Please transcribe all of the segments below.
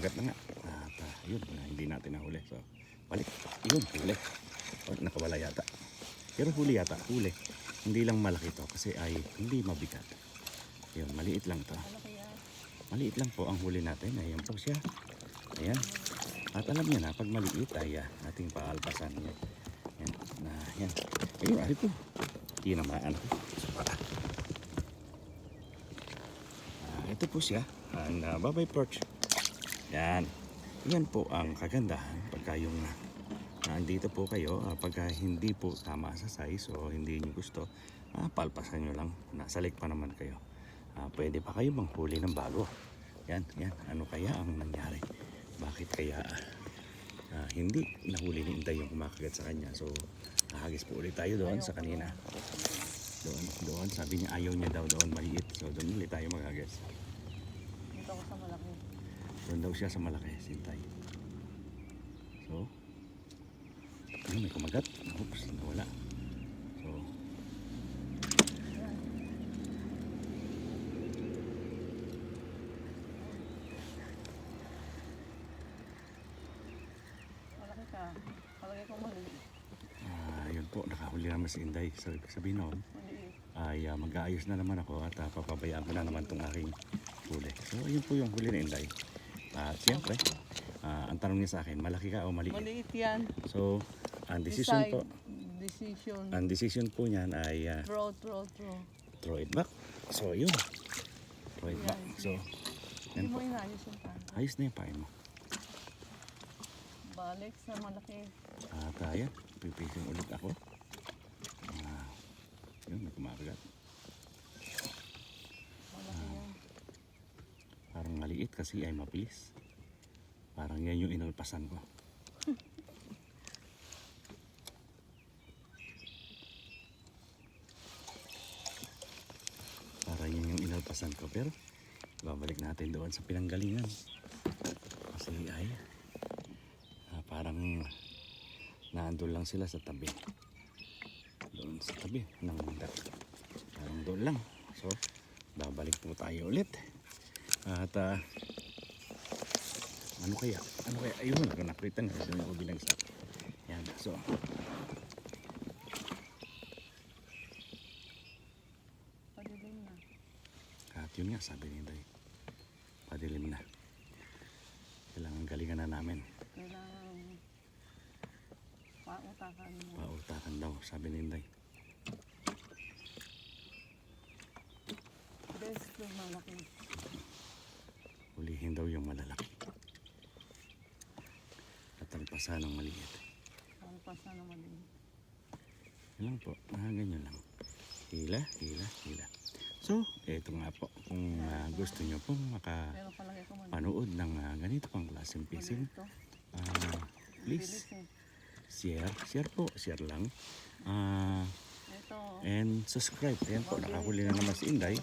kumagat na nga. At yun, hindi natin nahuli. So, balik. Yun, huli. O, nakawala yata. Pero huli yata, huli. Hindi lang malaki to kasi ay hindi mabigat. Yun, maliit lang to. Maliit lang po ang huli natin. Ayan po siya. Ayan. At alam niya na, pag maliit ay ating paalpasan. Yan. Yan. Yan. Ayun, ari po. Tinamaan ko. Ito po siya. Ang baboy perch. Yan. Yan po ang kagandahan pagka yung andito po kayo. Pagka hindi po tama sa size o hindi nyo gusto, palpasan nyo lang. Nasa lake pa naman kayo. Pwede pa kayo manghuli ng bago. Yan, yan. Ano kaya ang nangyari? Bakit kaya hindi nahuli ni Inday yung kumakagat sa kanya? So, hagis po ulit tayo doon sa kanina. Doon. Sabi niya ayaw niya daw doon maliit. So, doon ulit tayo maghagis. Dito ako sa malaki. Doon daw siya sa malaki, si Inday. So, may kumagat. Oops, nawala. So, Palagay ko maliit. Yun po, nakahuli naman si Inday. So, sabihin noon, ay mag-aayos na naman ako at papabayaan ko na naman itong aking huli. So, yun po yung huli ni Inday. At siyempre, ang tanong niya sa akin, malaki ka o maliit? Maliit yan. So, ang decision po, Ang decision po niyan ay throw it back. So, yun. Throw it back. So, Hindi yan mo po. inayos yung pan. Ayos na yung pain mo. Balik sa malaki. At ayan, pipisin ulit ako. Yun, may kumakagat. Malaki yan. Parang maliit kasi ay mabilis. Parang yan yung inalpasan ko. Parang yan yung inalpasan ko. Pero babalik natin doon sa pinanggalingan. Kasi ay parang naandun lang sila sa tabi. Doon sa tabi ng bundok. Parang doon lang. So, babalik po tayo ulit. At ano kaya? Ayun, nakita na. Doon ako binagsak. Yan. So, Padilim na. at yun nga, sabi ni Inday. Padilim na. Kailangan galingan na namin. Kailangan pautakan mo. Pautakan daw, sabi ni Inday. Best yung malaki. Hulihin daw yung malalaki. At alpasan ng maliit. Palpasan na maliit. Yan lang po, ganyan lang. Hila. So, eto nga po. Kung gusto nyo pong Pero palagay ko maliit. makapanood ng ganito pang klaseng fishing, Ito. please share po, share lang. Ito. And subscribe. Ayan po, nakahuli na naman si Inday.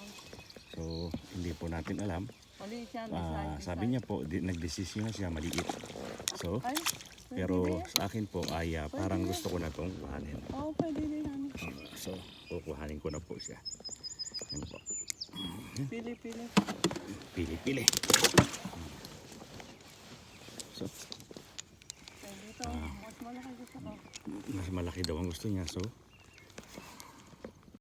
So, hindi po natin alam. Maliit yan. Sabi niya po, nagdesisyon na siya maliit. So, Ay, pero sa akin po ay parang gusto ko na itong kuhanin. Oo, pwede din yan. So, kukuhanin ko na po siya. Yan po. Pili-pili. Pili-pili. So, Dito, mas malaki gusto ko. mas malaki daw ang gusto niya. So,